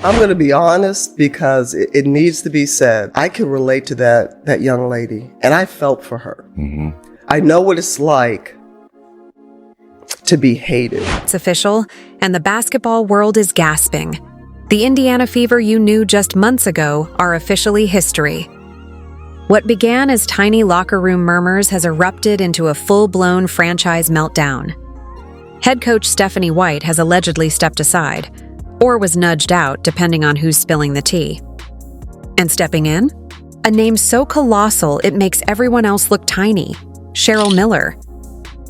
I'm going to be honest because it needs to be said. I can relate to that young lady, and I felt for her. Mm-hmm. I know what it's like to be hated. It's official, and the basketball world is gasping. The Indiana Fever you knew just months ago are officially history. What began as tiny locker room murmurs has erupted into a full-blown franchise meltdown. Head coach Stephanie White has allegedly stepped aside, or was nudged out depending on who's spilling the tea. And stepping in? A name so colossal it makes everyone else look tiny. Cheryl Miller.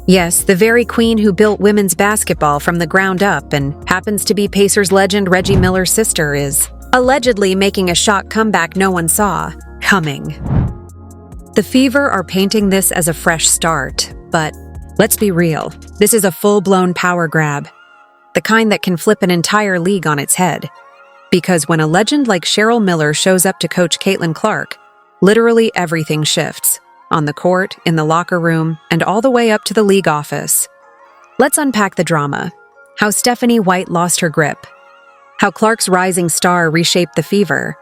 Yes, the very queen who built women's basketball from the ground up and happens to be Pacers legend Reggie Miller's sister is allegedly making a shock comeback no one saw coming. The Fever are painting this as a fresh start, but let's be real, this is a full-blown power grab. The kind that can flip an entire league on its head. Because when a legend like Cheryl Miller shows up to coach Caitlin Clark, literally everything shifts. On the court, in the locker room, and all the way up to the league office. Let's unpack the drama. How Stephanie White lost her grip. How Clark's rising star reshaped the Fever.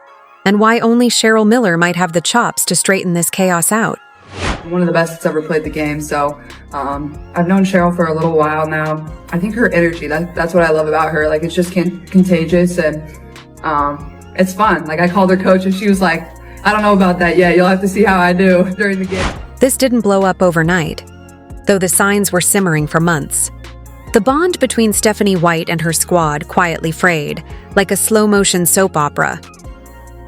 And why only Cheryl Miller might have the chops to straighten this chaos out. One of the best that's ever played the game, so I've known Cheryl for a little while now. I think her energy, that's what I love about her. Like, it's just contagious, and it's fun. Like, I called her coach and she was like, I don't know about that yet. You'll have to see how I do during the game. This didn't blow up overnight, though the signs were simmering for months. The bond between Stephanie White and her squad quietly frayed, like a slow-motion soap opera.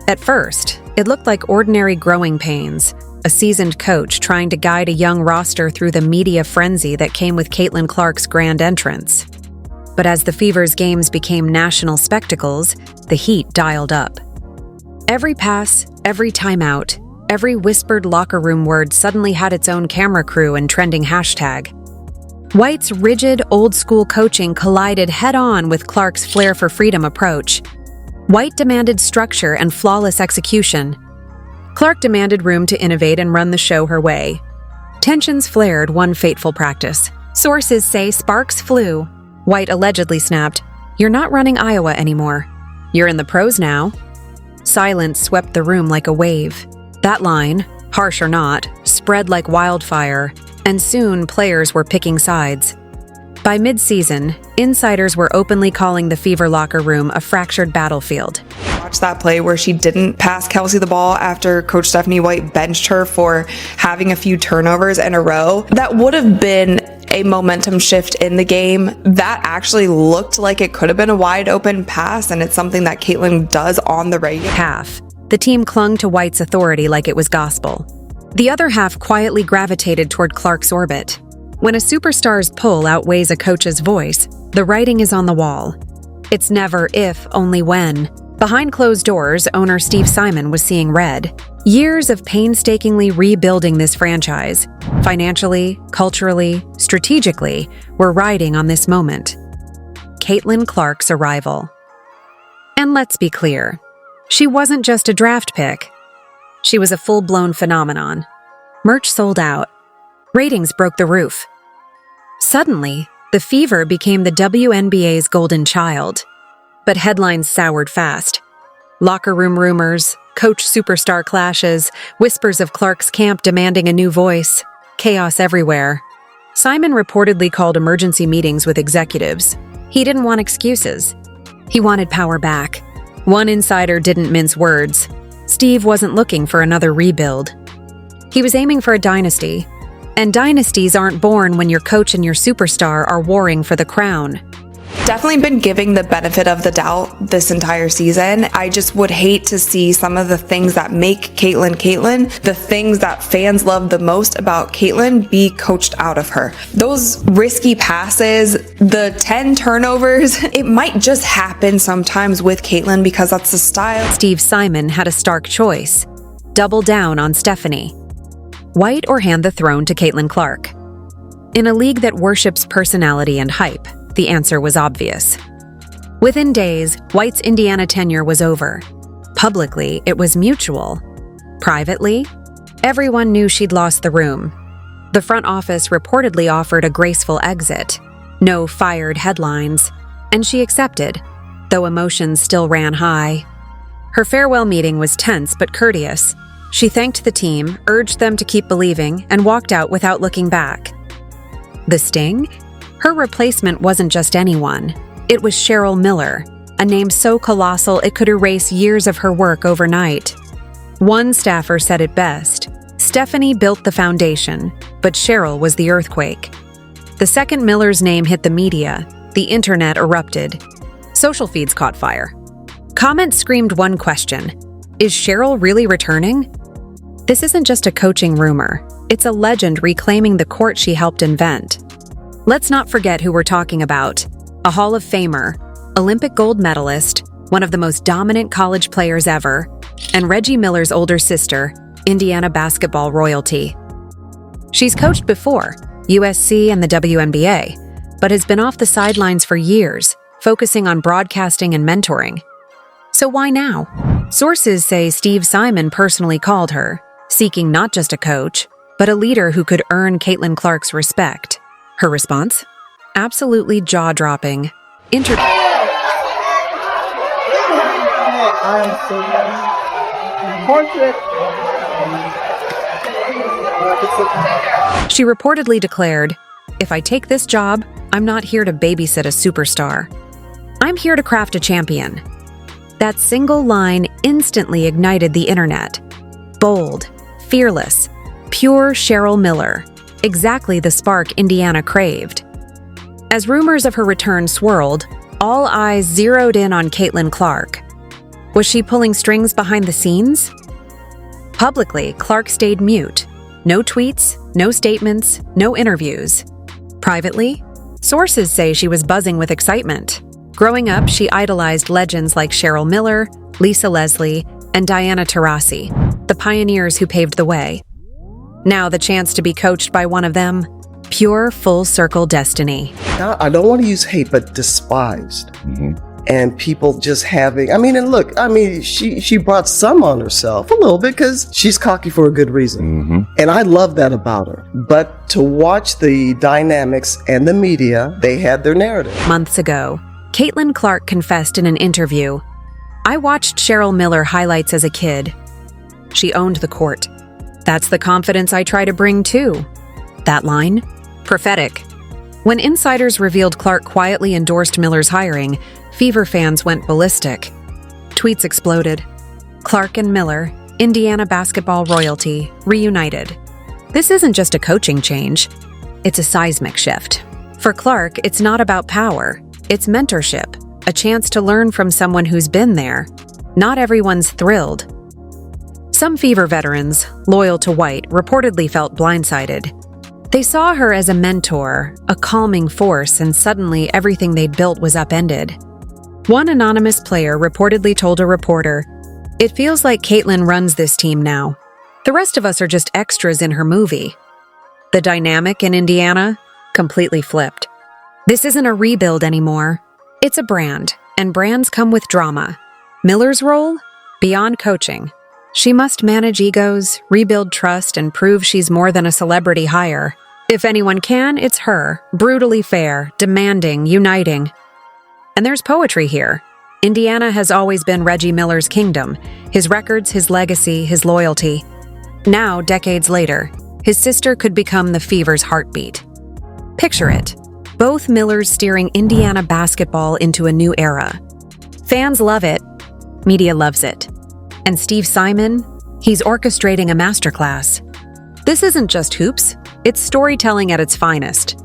At first, it looked like ordinary growing pains, a seasoned coach trying to guide a young roster through the media frenzy that came with Caitlin Clark's grand entrance. But as the Fever's games became national spectacles, the heat dialed up. Every pass, every timeout, every whispered locker room word suddenly had its own camera crew and trending hashtag. White's rigid, old-school coaching collided head-on with Clark's flair for freedom approach. White demanded structure and flawless execution. Clark demanded room to innovate and run the show her way. Tensions flared one fateful practice. Sources say sparks flew. White allegedly snapped, "You're not running Iowa anymore. You're in the pros now." Silence swept the room like a wave. That line, harsh or not, spread like wildfire, and soon players were picking sides. By mid-season, insiders were openly calling the Fever locker room a fractured battlefield. Watch that play where she didn't pass Kelsey the ball after Coach Stephanie White benched her for having a few turnovers in a row. That would have been a momentum shift in the game. That actually looked like it could have been a wide open pass, and it's something that Caitlin does on the regular. Half, the team clung to White's authority like it was gospel. The other half quietly gravitated toward Clark's orbit. When a superstar's pull outweighs a coach's voice, the writing is on the wall. It's never if, only when. Behind closed doors, owner Steve Simon was seeing red. Years of painstakingly rebuilding this franchise, financially, culturally, strategically, were riding on this moment. Caitlin Clark's arrival. And let's be clear, she wasn't just a draft pick. She was a full-blown phenomenon. Merch sold out. Ratings broke the roof. Suddenly, the Fever became the WNBA's golden child. But headlines soured fast. Locker room rumors, coach superstar clashes, whispers of Clark's camp demanding a new voice, chaos everywhere. Simon reportedly called emergency meetings with executives. He didn't want excuses. He wanted power back. One insider didn't mince words. Steve wasn't looking for another rebuild. He was aiming for a dynasty. And dynasties aren't born when your coach and your superstar are warring for the crown. Definitely been giving the benefit of the doubt this entire season. I just would hate to see some of the things that make Caitlin Caitlin, the things that fans love the most about Caitlin, be coached out of her. Those risky passes, the 10 turnovers, it might just happen sometimes with Caitlin because that's the style. Steve Simon had a stark choice. Double down on Stephanie. White or hand the throne to Caitlin Clark. In a league that worships personality and hype, the answer was obvious. Within days, White's Indiana tenure was over. Publicly, it was mutual. Privately, everyone knew she'd lost the room. The front office reportedly offered a graceful exit. No fired headlines. And she accepted. though emotions still ran high. Her farewell meeting was tense but courteous. She thanked the team, urged them to keep believing, and walked out without looking back. The sting? Her replacement wasn't just anyone. It was Cheryl Miller, a name so colossal it could erase years of her work overnight. One staffer said it best: Stephanie built the foundation, but Cheryl was the earthquake. The second Miller's name hit the media, the internet erupted. Social feeds caught fire. Comments screamed one question: is Cheryl really returning? This isn't just a coaching rumor. It's a legend reclaiming the court she helped invent. Let's not forget who we're talking about: a Hall of Famer, Olympic gold medalist, one of the most dominant college players ever, and Reggie Miller's older sister, Indiana basketball royalty. She's coached before, USC and the WNBA, but has been off the sidelines for years, focusing on broadcasting and mentoring. So why now? Sources say Steve Simon personally called her, seeking not just a coach, but a leader who could earn Caitlin Clark's respect. Her response? Absolutely jaw-dropping. She reportedly declared, "If I take this job, I'm not here to babysit a superstar. I'm here to craft a champion." That single line instantly ignited the internet. Bold, fearless, pure Cheryl Miller. Exactly the spark Indiana craved. As rumors of her return swirled, all eyes zeroed in on Caitlin Clark. Was she pulling strings behind the scenes? Publicly, Clark stayed mute. No tweets, no statements, no interviews. Privately, sources say she was buzzing with excitement. Growing up, she idolized legends like Cheryl Miller, Lisa Leslie, and Diana Taurasi, the pioneers who paved the way. Now the chance to be coached by one of them, pure full-circle destiny. Now, I don't want to use hate, but despised. And people just having, she brought some on herself a little bit because she's cocky for a good reason. And I love that about her. But to watch the dynamics and the media, they had their narrative. Months ago, Caitlin Clark confessed in an interview, "I watched Cheryl Miller highlights as a kid. She owned the court. That's the confidence I try to bring too." That line? Prophetic. When insiders revealed Clark quietly endorsed Miller's hiring, Fever fans went ballistic. Tweets exploded. Clark and Miller, Indiana basketball royalty, reunited. This isn't just a coaching change. It's a seismic shift. For Clark, it's not about power. It's mentorship, a chance to learn from someone who's been there. Not everyone's thrilled. Some Fever veterans, loyal to White, reportedly felt blindsided. They saw her as a mentor, a calming force, and suddenly everything they'd built was upended. One anonymous player reportedly told a reporter, "It feels like Caitlin runs this team now. The rest of us are just extras in her movie." The dynamic in Indiana completely flipped. This isn't a rebuild anymore. It's a brand, and brands come with drama. Miller's role? Beyond coaching. She must manage egos, rebuild trust, and prove she's more than a celebrity hire. If anyone can, it's her, brutally fair, demanding, uniting. And there's poetry here. Indiana has always been Reggie Miller's kingdom, his records, his legacy, his loyalty. Now, decades later, his sister could become the Fever's heartbeat. Picture it. Both Millers steering Indiana basketball into a new era. Fans love it. Media loves it. And Steve Simon? He's orchestrating a masterclass. This isn't just hoops. It's storytelling at its finest.